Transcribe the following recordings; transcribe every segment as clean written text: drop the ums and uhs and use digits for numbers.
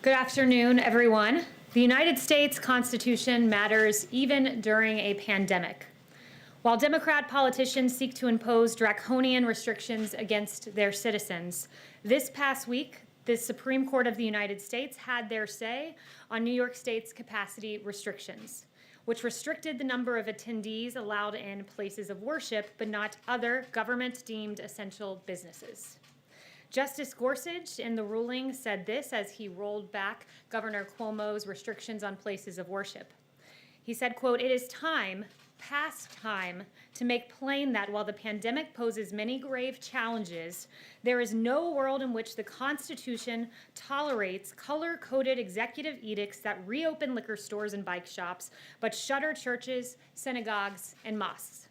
Good afternoon, everyone. The United States Constitution matters even during a pandemic. While Democrat politicians seek to impose draconian restrictions against their citizens, this past week, the Supreme Court of the United States had their say on New York State's capacity restrictions, which restricted the number of attendees allowed in places of worship, but not other government-deemed essential businesses. Justice Gorsuch in the ruling said this as he rolled back Governor Cuomo's restrictions on places of worship. He said, quote, "It is time, past time, to make plain that while the pandemic poses many grave challenges, there is no world in which the Constitution tolerates color-coded executive edicts that reopen liquor stores and bike shops, but shutter churches, synagogues, and mosques."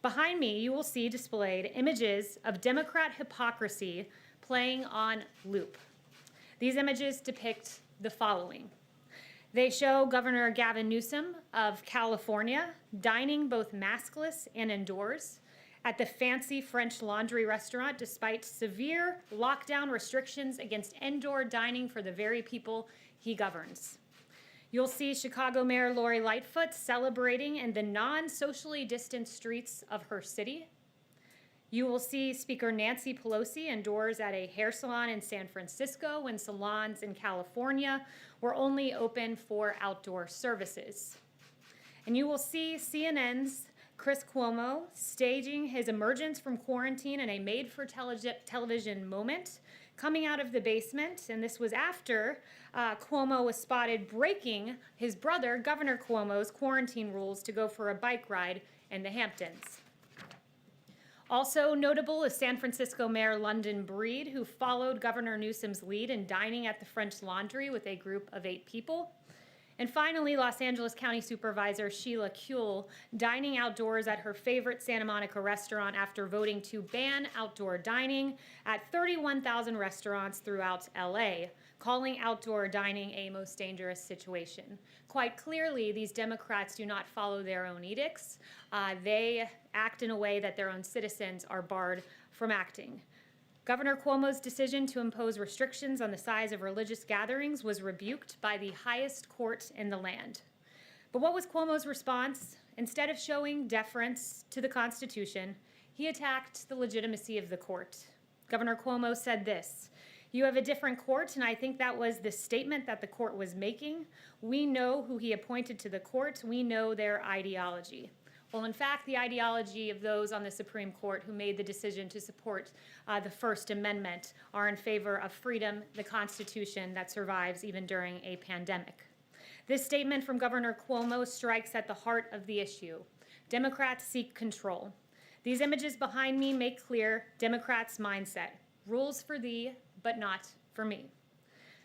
Behind me, you will see displayed images of Democrat hypocrisy playing on loop. These images depict the following. They show Governor Gavin Newsom of California dining both maskless and indoors at the fancy French Laundry restaurant despite severe lockdown restrictions against indoor dining for the very people he governs. You'll see Chicago Mayor Lori Lightfoot celebrating in the non-socially distant streets of her city. You will see Speaker Nancy Pelosi indoors at a hair salon in San Francisco when salons in California were only open for outdoor services. And you will see CNN's Chris Cuomo staging his emergence from quarantine in a made-for-television moment, coming out of the basement, and this was after Cuomo was spotted breaking his brother, Governor Cuomo's quarantine rules to go for a bike ride in the Hamptons. Also notable is San Francisco Mayor London Breed, who followed Governor Newsom's lead in dining at the French Laundry with a group of 8 people. And finally, Los Angeles County Supervisor Sheila Kuehl dining outdoors at her favorite Santa Monica restaurant after voting to ban outdoor dining at 31,000 restaurants throughout LA, calling outdoor dining a most dangerous situation. Quite clearly, these Democrats do not follow their own edicts. They act in a way that their own citizens are barred from acting. Governor Cuomo's decision to impose restrictions on the size of religious gatherings was rebuked by the highest court in the land. But what was Cuomo's response? Instead of showing deference to the Constitution, he attacked the legitimacy of the court. Governor Cuomo said this, "You have a different court," and I think that was the statement that the court was making. "We know who he appointed to the court. We know their ideology." Well, in fact, the ideology of those on the Supreme Court who made the decision to support the First Amendment are in favor of freedom, the Constitution that survives even during a pandemic. This statement from Governor Cuomo strikes at the heart of the issue. Democrats seek control. These images behind me make clear Democrats' mindset. Rules for thee, but not for me.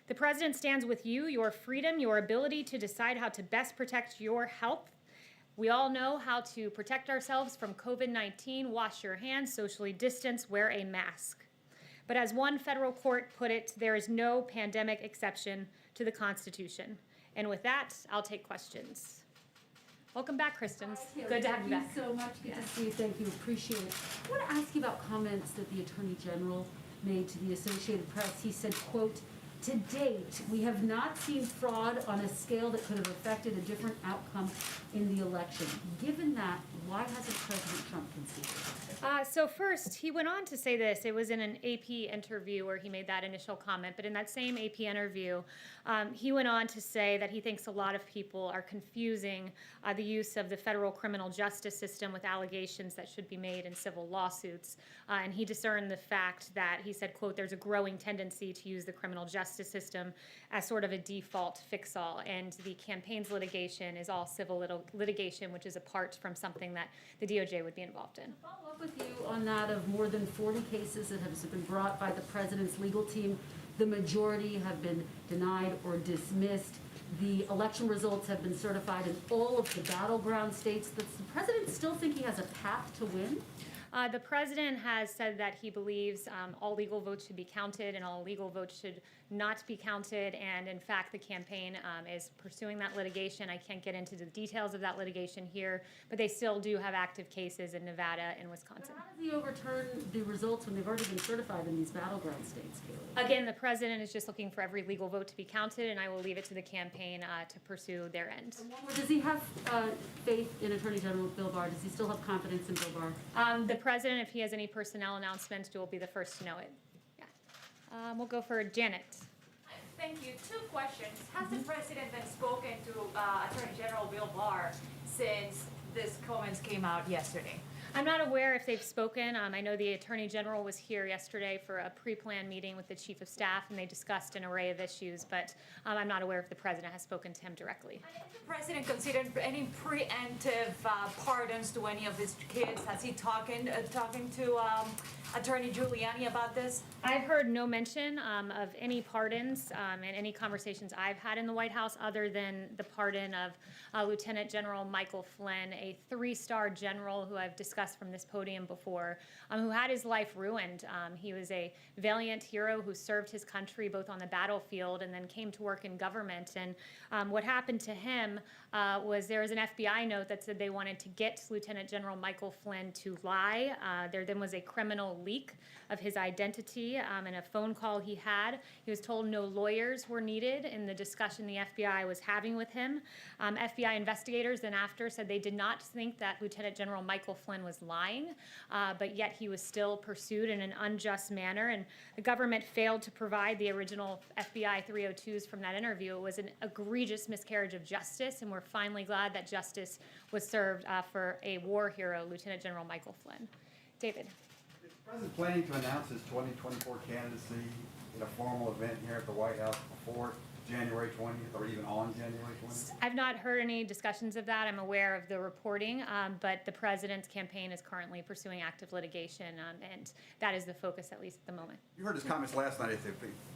The president stands with you, your freedom, your ability to decide how to best protect your health. We all know how to protect ourselves from COVID-19, wash your hands, socially distance, wear a mask. But as one federal court put it, there is no pandemic exception to the Constitution. And with that, I'll take questions. Welcome back, Kristen. Good to have you back. Thank you so much. Good to see you. Thank you. Appreciate it. I want to ask you about comments that the Attorney General made to the Associated Press. He said, quote, "To date, we have not seen fraud on a scale that could have affected a different outcome in the election." Given that, why hasn't President Trump conceded? So first, he went on to say this. It was in an AP interview where he made that initial comment, but in that same AP interview, he went on to say that he thinks a lot of people are confusing the use of the federal criminal justice system with allegations that should be made in civil lawsuits. And he discerned the fact that, he said, quote, "There's a growing tendency to use the criminal justice system as sort of a default fix-all, and the campaigns litigation is all civil litigation, which is apart from something that the DOJ would be involved in." Follow up with you on that of more than 40 cases that have been brought by the president's legal team. The majority have been denied or dismissed. The election results have been certified in all of the battleground states. Does the president still think he has a path to win? The president has said that he believes all legal votes should be counted and all illegal votes should not be counted. And in fact, the campaign is pursuing that litigation. I can't get into the details of that litigation here, but they still do have active cases in Nevada and Wisconsin. But how does he overturn the results when they've already been certified in these battleground states, Kayleigh? Again, the president is just looking for every legal vote to be counted, and I will leave it to the campaign to pursue their end. And one more, does he have faith in Attorney General Bill Barr? Does he still have confidence in Bill Barr? The president, if he has any personnel announcements, will be the first to know it. Yeah. We'll go for Janet. Thank you. Two questions. Has the president then spoken to Attorney General Bill Barr since these comments came out yesterday? I'm not aware if they've spoken. I know the Attorney General was here yesterday for a pre-planned meeting with the Chief of Staff, and they discussed an array of issues, but I'm not aware if the President has spoken to him directly. Has the president considered any preemptive pardons to any of his kids? Has he talking to Attorney Giuliani about this? I've heard no mention of any pardons in any conversations I've had in the White House other than the pardon of Lieutenant General Michael Flynn, a 3-star general who I've discussed from this podium before, who had his life ruined. He was a valiant hero who served his country both on the battlefield and then came to work in government. And what happened to him was there was an FBI note that said they wanted to get Lieutenant General Michael Flynn to lie. There then was a criminal leak of his identity in a phone call he had. He was told no lawyers were needed in the discussion the FBI was having with him. FBI investigators then after said they did not think that Lieutenant General Michael Flynn was lying, but yet he was still pursued in an unjust manner, and the government failed to provide the original FBI 302s from that interview. It was an egregious miscarriage of justice, and we're finally glad that justice was served for a war hero, Lieutenant General Michael Flynn. David. Is the president planning to announce his 2024 candidacy in a formal event here at the White House before January 20th or even on January 20th? I've not heard any discussions of that. I'm aware of the reporting, but the president's campaign is currently pursuing active litigation, and that is the focus, at least at the moment. You heard his comments last night.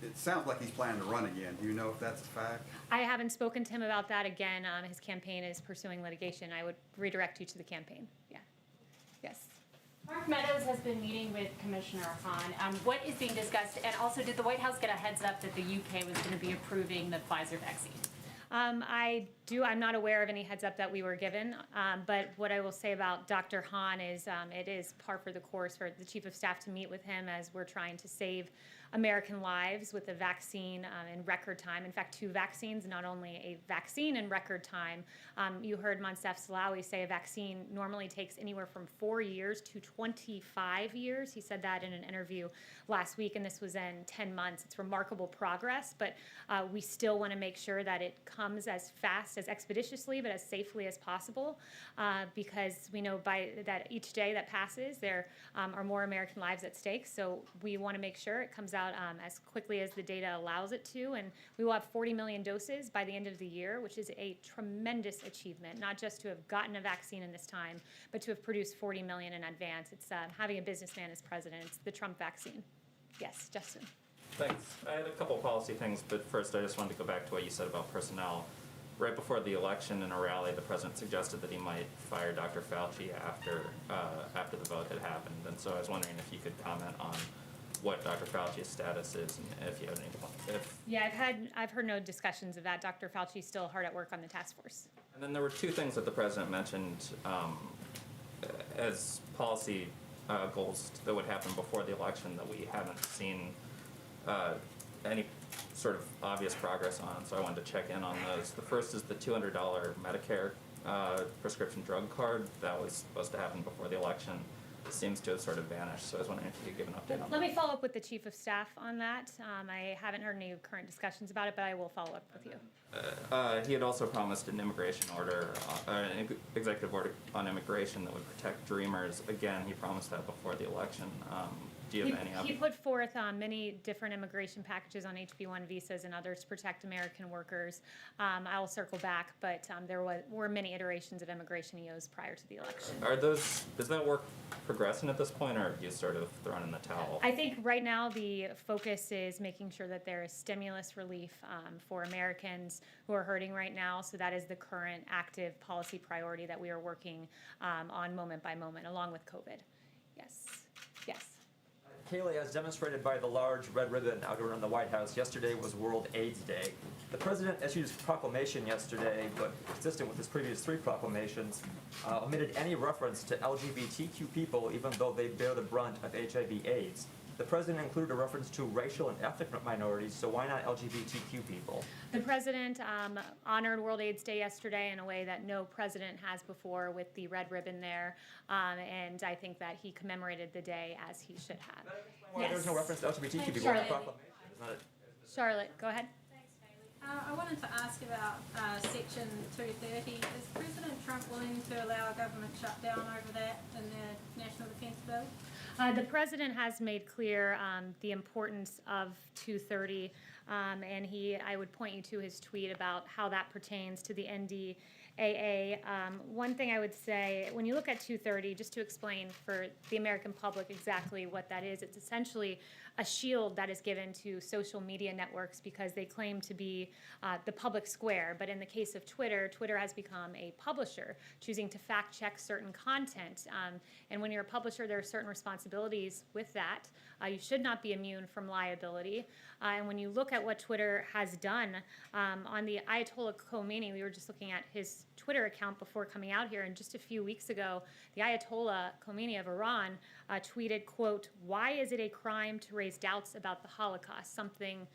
It sounds like he's planning to run again. Do you know if that's a fact? I haven't spoken to him about that again. His campaign is pursuing litigation. I would redirect you to the campaign. Yeah. Yes. Mark Meadows has been meeting with Commissioner Hahn. What is being discussed? And also, did the White House get a heads up that the UK was going to be approving the Pfizer vaccine? I'm not aware of any heads up that we were given, but what I will say about Dr. Hahn is it is par for the course for the Chief of Staff to meet with him as we're trying to save American lives with a vaccine in record time. In fact, 2 vaccines, not only a vaccine in record time. You heard Monsef Salawi say a vaccine normally takes anywhere from 4 years to 25 years. He said that in an interview last week, and this was in 10 months. It's remarkable progress, but we still want to make sure that it comes as fast, as expeditiously, but as safely as possible, because we know by that each day that passes, there are more American lives at stake. So we want to make sure it comes out as quickly as the data allows it to, and we will have 40 million doses by the end of the year, which is a tremendous achievement, not just to have gotten a vaccine in this time, but to have produced 40 million in advance. It's having a businessman as president. It's the Trump vaccine. Yes, Justin. Thanks. I had a couple policy things, but first I just wanted to go back to what you said about personnel. Right before the election in a rally, the president suggested that he might fire Dr. Fauci after the vote had happened. And so I was wondering if you could comment on what Dr. Fauci's status is and if you have any. Yeah, I've heard no discussions of that. Dr. Fauci's still hard at work on the task force. And then there were 2 things that the president mentioned as policy goals that would happen before the election that we haven't seen any sort of obvious progress on, so I wanted to check in on those. The first is the $200 Medicare prescription drug card that was supposed to happen before the election. It seems to have sort of vanished, so I was wondering if you could give an update on that. Let me follow up with the Chief of Staff on that. I haven't heard any current discussions about it, but I will follow up with you. He had also promised an immigration order, an executive order on immigration that would protect dreamers. Again, he promised that before the election. Do you have any update? He put forth many different immigration packages on HB1 visas and others to protect American workers. I'll circle back, but there were many iterations of immigration EOs prior to the election. Is that work progressing at this point, or have you sort of thrown in the towel? I think right now the focus is making sure that there is stimulus relief for Americans who are hurting right now. So that is the current active policy priority that we are working on moment by moment, along with COVID. Yes. Yes. Kayleigh, as demonstrated by the large red ribbon out around the White House, yesterday was World AIDS Day. The president issued his proclamation yesterday, but consistent with his previous 3 proclamations, omitted any reference to LGBTQ people, even though they bear the brunt of HIV/AIDS. The president included a reference to racial and ethnic minorities, so why not LGBTQ people? The president honored World AIDS Day yesterday in a way that no president has before, with the red ribbon there, and I think that he commemorated the day as he should have. Why there's no reference to LGBTQ people in the Charlotte. proclamation? It's not Charlotte, go ahead. Thanks, Kayleigh. I wanted to ask about Section 230. Is President Trump willing to allow a government shutdown over that in the National Defense Bill? The president has made clear the importance of 230, and I would point you to his tweet about how that pertains to the NDAA. One thing I would say, when you look at 230, just to explain for the American public exactly what that is, it's essentially a shield that is given to social media networks because they claim to be the public square. But in the case of Twitter, Twitter has become a publisher, choosing to fact check certain content. And when you're a publisher, there are certain responsibilities with that. You should not be immune from liability. And when you look at what Twitter has done on the Ayatollah Khomeini, we were just looking at his Twitter account before coming out here, and just a few weeks ago, the Ayatollah Khomeini of Iran tweeted, quote, "Why is it a crime to raise doubts about the Holocaust?" Something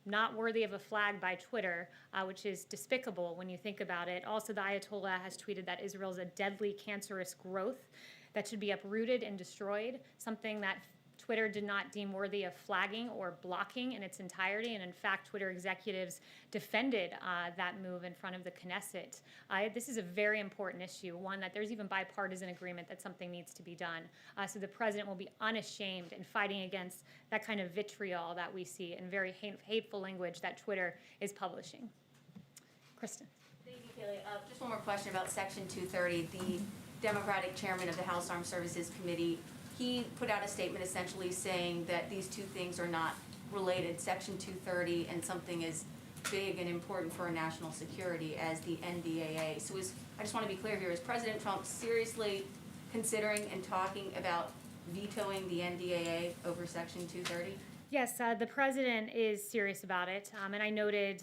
not worthy of a flag by Twitter, which is despicable when you think about it. Also, the Ayatollah has tweeted that Israel is a deadly cancerous growth that should be uprooted and destroyed, something that Twitter did not deem worthy of flagging or blocking in its entirety. And in fact, Twitter executives defended that move in front of the Knesset. This is a very important issue, one that there's even bipartisan agreement that something needs to be done. So the president will be unashamed in fighting against that kind of vitriol that we see and very hateful language that Twitter is publishing. Kristen. Thank you, Kayleigh. Just one more question about Section 230. The Democratic chairman of the House Armed Services Committee, he put out a statement essentially saying that these two things are not related, Section 230 and something as big and important for our national security as the NDAA. So I just want to be clear here, is President Trump seriously considering and talking about vetoing the NDAA over Section 230? Yes, the president is serious about it, and I noted,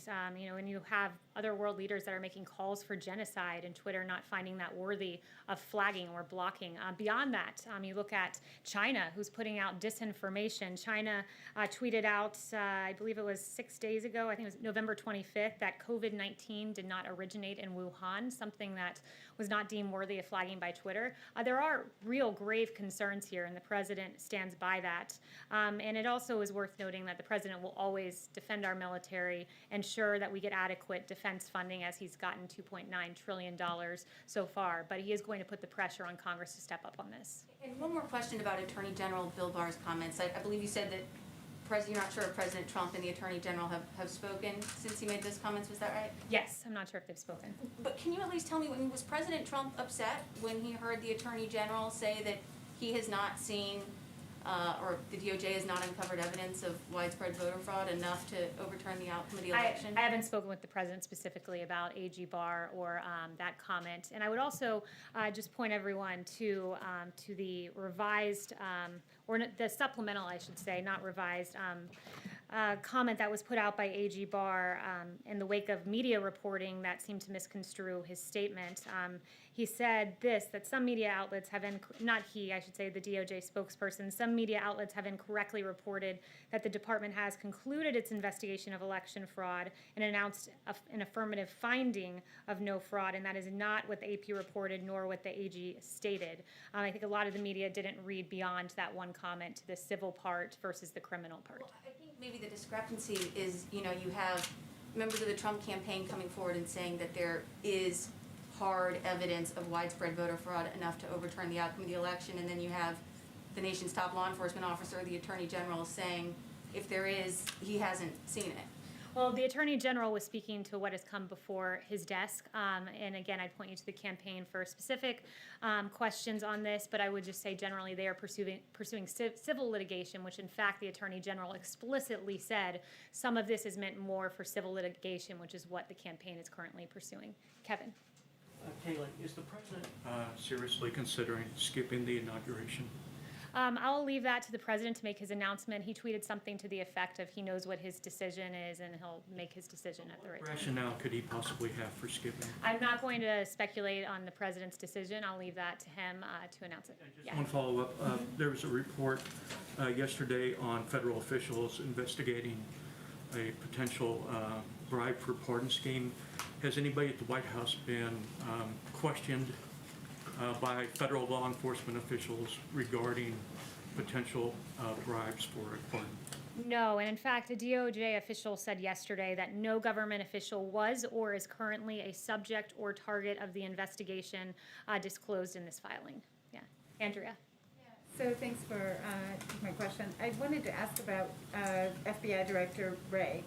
when you have other world leaders that are making calls for genocide and Twitter not finding that worthy of flagging or blocking. Beyond that, you look at China, who's putting out disinformation. China tweeted out, I believe it was 6 days ago, I think it was November 25th, that COVID-19 did not originate in Wuhan, something that was not deemed worthy of flagging by Twitter. There are real grave concerns here, and the president stands by that. And it also is worth noting that the president will always defend our military, ensure that we get adequate defense funding, as he's gotten $2.9 trillion so far. But he is going to put the pressure on Congress to step up on this. And one more question about Attorney General Bill Barr's comments. I believe you said that you're not sure if President Trump and the Attorney General have spoken since he made those comments. Was that right? Yes, I'm not sure if they've spoken. But can you at least tell me, was President Trump upset when he heard the Attorney General say that he has not seen or the DOJ has not uncovered evidence of widespread voter fraud enough to overturn the outcome of the election? I haven't spoken with the president specifically about AG Barr or that comment. And I would also just point everyone to the revised, or the supplemental, I should say, not revised, comment that was put out by AG Barr in the wake of media reporting that seemed to misconstrue his statement. He said that some media outlets have, not he, I should say, the DOJ spokesperson, some media outlets have incorrectly reported that the department has concluded its investigation of election fraud and announced an affirmative finding of no fraud, and that is not what the AP reported nor what the AG stated. I think a lot of the media didn't read beyond that one comment to the civil part versus the criminal part. Well, I think maybe the discrepancy is, you have members of the Trump campaign coming forward and saying that there is hard evidence of widespread voter fraud enough to overturn the outcome of the election, and then you have the nation's top law enforcement officer, the Attorney General, saying if there is, he hasn't seen it. Well, the Attorney General was speaking to what has come before his desk, and again, I'd point you to the campaign for specific questions on this, but I would just say generally they are pursuing civil litigation, which in fact the Attorney General explicitly said some of this is meant more for civil litigation, which is what the campaign is currently pursuing. Kevin. Kayleigh, is the president seriously considering skipping the inauguration? I'll leave that to the president to make his announcement. He tweeted something to the effect of he knows what his decision is and he'll make his decision at the right time. Rationale could he possibly have for skipping? I'm not going to speculate on the president's decision. I'll leave that to him to announce it. Just one follow-up. There was a report yesterday on federal officials investigating a potential bribe for pardon scheme. Has anybody at the White House been questioned by federal law enforcement officials regarding potential bribes for a pardon? No, and in fact, a DOJ official said yesterday that no government official was or is currently a subject or target of the investigation disclosed in this filing. Yeah, Andrea. So thanks for my question. I wanted to ask about FBI Director Wray.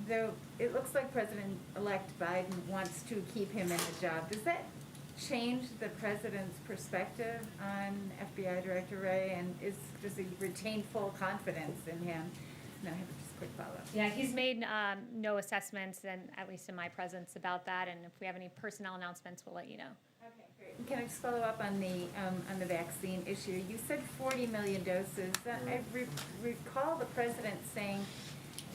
Though it looks like President-elect Biden wants to keep him in the job, does that change the president's perspective on FBI Director Wray, and does he retain full confidence in him? No, I have just a quick follow-up. Yeah, he's made no assessments, and at least in my presence, about that. And if we have any personnel announcements, we'll let you know. Okay, great. Can I just follow up on the vaccine issue? You said 40 million doses. I recall the president saying,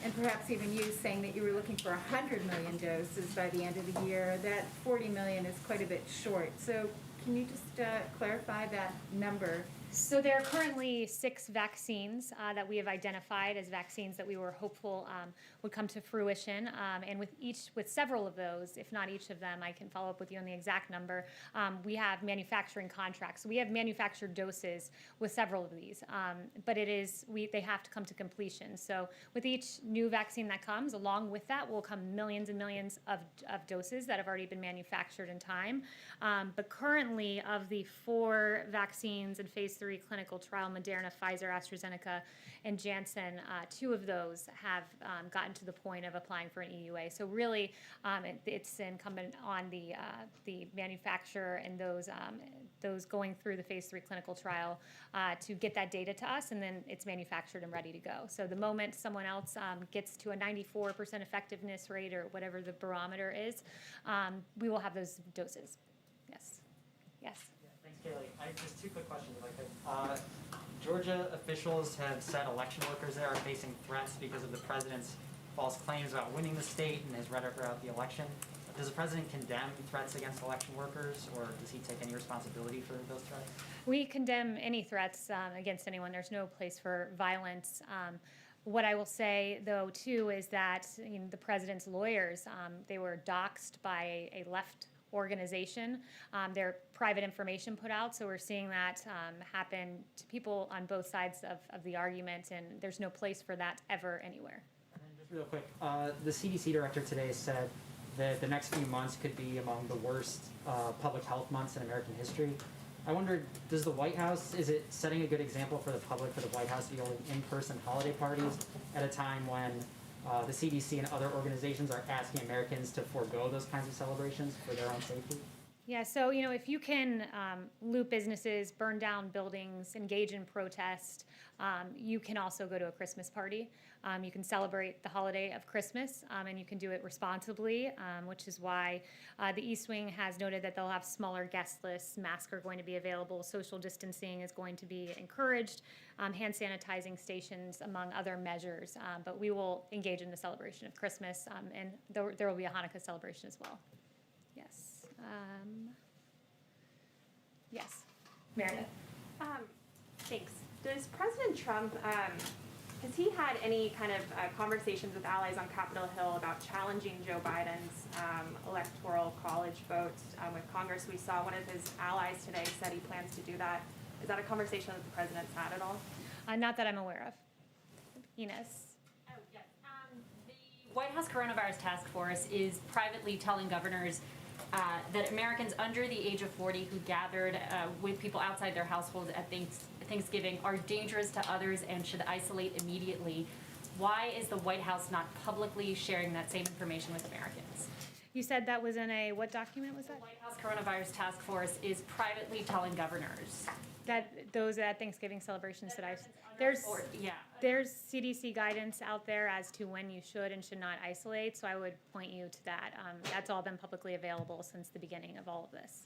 and perhaps even you saying, that you were looking for 100 million doses by the end of the year. That 40 million is quite a bit short. So can you just clarify that number? So there are currently 6 vaccines that we have identified as vaccines that we were hopeful would come to fruition. And with several of those, if not each of them, I can follow up with you on the exact number. We have manufacturing contracts. So we have manufactured doses with several of these, but they have to come to completion. So with each new vaccine that comes, along with that will come millions and millions of doses that have already been manufactured in time. But currently, of the 4 vaccines in phase 3 clinical trial, Moderna, Pfizer, AstraZeneca, and Janssen, 2 of those have gotten to the point of applying for an EUA. So really, it's incumbent on the manufacturer and those going through the phase 3 clinical trial to get that data to us, and then it's manufactured and ready to go. So the moment someone else gets to a 94% effectiveness rate or whatever the barometer is, we will have those doses. Yes. Yes. Thanks, Kayleigh. I have just 2 quick questions if I could. Georgia officials have said election workers there are facing threats because of the president's false claims about winning the state and his rhetoric about the election. Does the president condemn threats against election workers, or does he take any responsibility for those threats? We condemn any threats against anyone. There's no place for violence. What I will say, though, too, is that the president's lawyers, they were doxxed by a left organization. Their private information put out, so we're seeing that happen to people on both sides of the argument, and there's no place for that ever anywhere. And then just real quick, the CDC director today said that the next few months could be among the worst public health months in American history. I wondered, does the White House, is it setting a good example for the public for the White House to be holding in-person holiday parties at a time when the CDC and other organizations are asking Americans to forego those kinds of celebrations for their own safety? Yeah, so, if you can loot businesses, burn down buildings, engage in protest, you can also go to a Christmas party. You can celebrate the holiday of Christmas, and you can do it responsibly, which is why the East Wing has noted that they'll have smaller guest lists, masks are going to be available, social distancing is going to be encouraged, hand sanitizing stations, among other measures. But we will engage in the celebration of Christmas, and there will be a Hanukkah celebration as well. Yes. Yes, Meredith. Thanks. Does President Trump, has he had any kind of conversations with allies on Capitol Hill about challenging Joe Biden's electoral college votes with Congress? We saw one of his allies today said he plans to do that. Is that a conversation that the president's had at all? Not that I'm aware of. Inez. Oh, yes. The White House Coronavirus Task Force is privately telling governors that Americans under the age of 40 who gathered with people outside their household at Thanksgiving are dangerous to others and should isolate immediately. Why is the White House not publicly sharing that same information with Americans? You said that was in what document was that? The White House Coronavirus Task Force is privately telling governors. That those Thanksgiving celebrations there's CDC guidance out there as to when you should and should not isolate, so I would point you to that. That's all been publicly available since the beginning of all of this.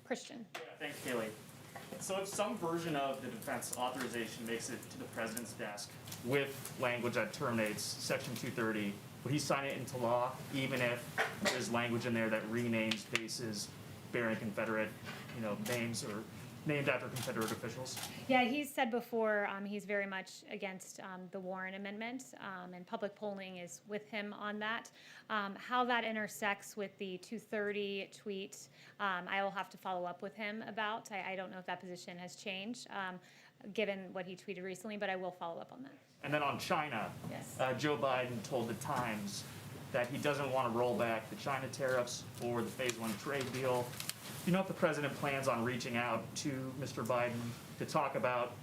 Christian. Yeah, thanks, Kayleigh. So if some version of the defense authorization makes it to the president's desk with language that terminates Section 230, would he sign it into law, even if there's language in there that renames bases bearing Confederate, names or named after Confederate officials? Yeah, he's said before he's very much against the Warren Amendment, and public polling is with him on that. How that intersects with the 230 tweet, I will have to follow up with him about. I don't know if that position has changed, given what he tweeted recently, but I will follow up on that. And then on China, Yes. Joe Biden told the Times that he doesn't want to roll back the China tariffs or the Phase 1 trade deal. Do you know if the president plans on reaching out to Mr. Biden to talk about,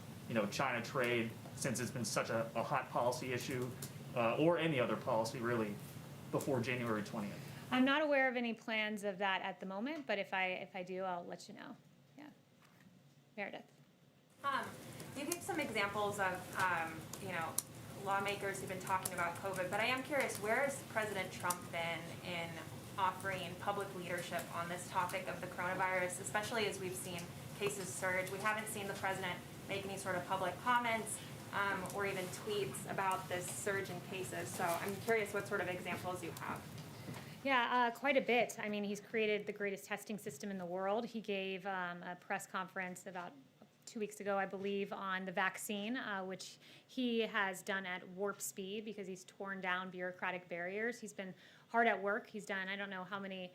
China trade, since it's been such a hot policy issue, or any other policy really, before January 20th? I'm not aware of any plans of that at the moment, but if I do, I'll let you know. Yeah. Meredith. You gave some examples of, lawmakers who've been talking about COVID, but I am curious, where has President Trump been in offering public leadership on this topic of the coronavirus, especially as we've seen cases surge? We haven't seen the president make any sort of public comments or even tweets about this surge in cases. So I'm curious what sort of examples you have. Yeah, quite a bit. I mean, he's created the greatest testing system in the world. He gave a press conference about 2 weeks ago, I believe, on the vaccine, which he has done at warp speed because he's torn down bureaucratic barriers. He's been hard at work. He's done, I don't know how many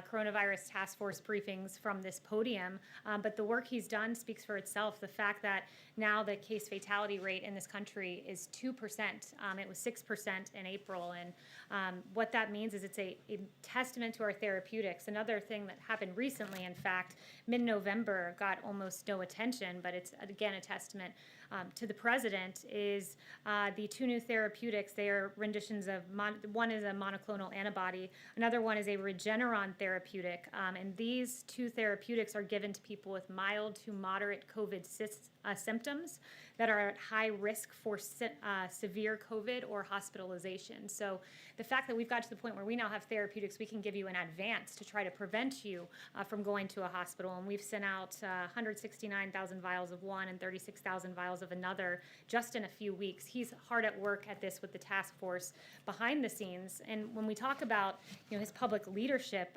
coronavirus task force briefings from this podium, but the work he's done speaks for itself. The fact that now the case fatality rate in this country is 2%. It was 6% in April, and what that means is it's a testament to our therapeutics. Another thing that happened recently, in fact, mid-November, got almost no attention, but it's again a testament to the president, is the two new therapeutics. They are renditions of, one is a monoclonal antibody, another one is a Regeneron therapeutic, and these two therapeutics are given to people with mild to moderate COVID symptoms that are at high risk for severe COVID or hospitalization. So the fact that we've got to the point where we now have therapeutics we can give you in advance to try to prevent you from going to a hospital, and we've sent out 169,000 vials of one and 36,000 vials of another just in a few weeks. He's hard at work at this with the task force behind the scenes. And when we talk about his public leadership,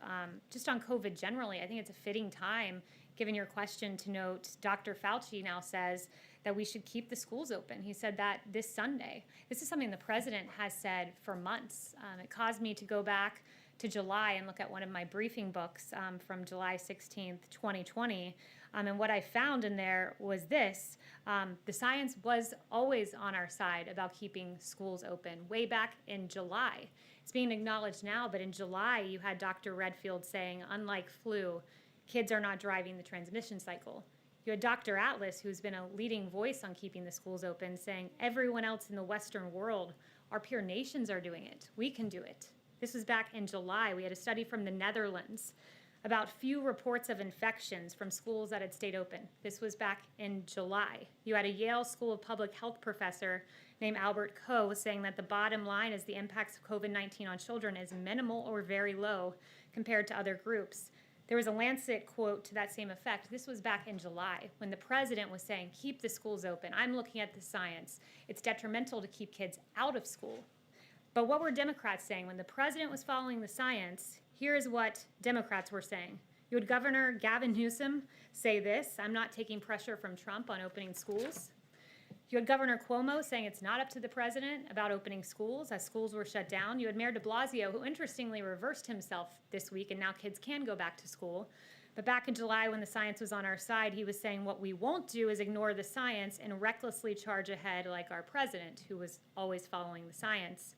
just on COVID generally, I think it's a fitting time, given your question, to note Dr. Fauci now says that we should keep the schools open. He said that this Sunday. This is something the president has said for months. It caused me to go back to July and look at one of my briefing books from July 16th, 2020. And what I found in there was this. The science was always on our side about keeping schools open way back in July. It's being acknowledged now, but in July you had Dr. Redfield saying, unlike flu, kids are not driving the transmission cycle. You had Dr. Atlas, who's been a leading voice on keeping the schools open, saying everyone else in the Western world, our peer nations are doing it. We can do it. This was back in July. We had a study from the Netherlands about few reports of infections from schools that had stayed open. This was back in July. You had a Yale School of Public Health professor named Albert Coe saying that the bottom line is the impacts of COVID-19 on children is minimal or very low compared to other groups. There was a Lancet quote to that same effect. This was back in July when the president was saying, keep the schools open. I'm looking at the science. It's detrimental to keep kids out of school. But what were Democrats saying? When the president was following the science, here's what Democrats were saying. You had Governor Gavin Newsom say this, I'm not taking pressure from Trump on opening schools. You had Governor Cuomo saying it's not up to the president about opening schools as schools were shut down. You had Mayor de Blasio, who interestingly reversed himself this week, and now kids can go back to school. But back in July, when the science was on our side, he was saying what we won't do is ignore the science and recklessly charge ahead like our president, who was always following the science.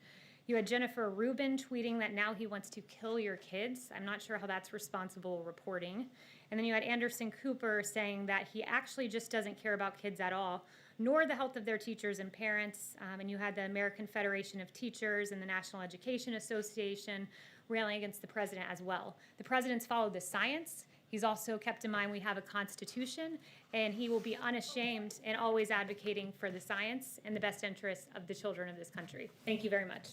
You had Jennifer Rubin tweeting that now he wants to kill your kids. I'm not sure how that's responsible reporting. And then you had Anderson Cooper saying that he actually just doesn't care about kids at all, nor the health of their teachers and parents. And you had the American Federation of Teachers and the National Education Association railing against the president as well. The president's followed the science. He's also kept in mind we have a constitution, and he will be unashamed and always advocating for the science and the best interests of the children of this country. Thank you very much.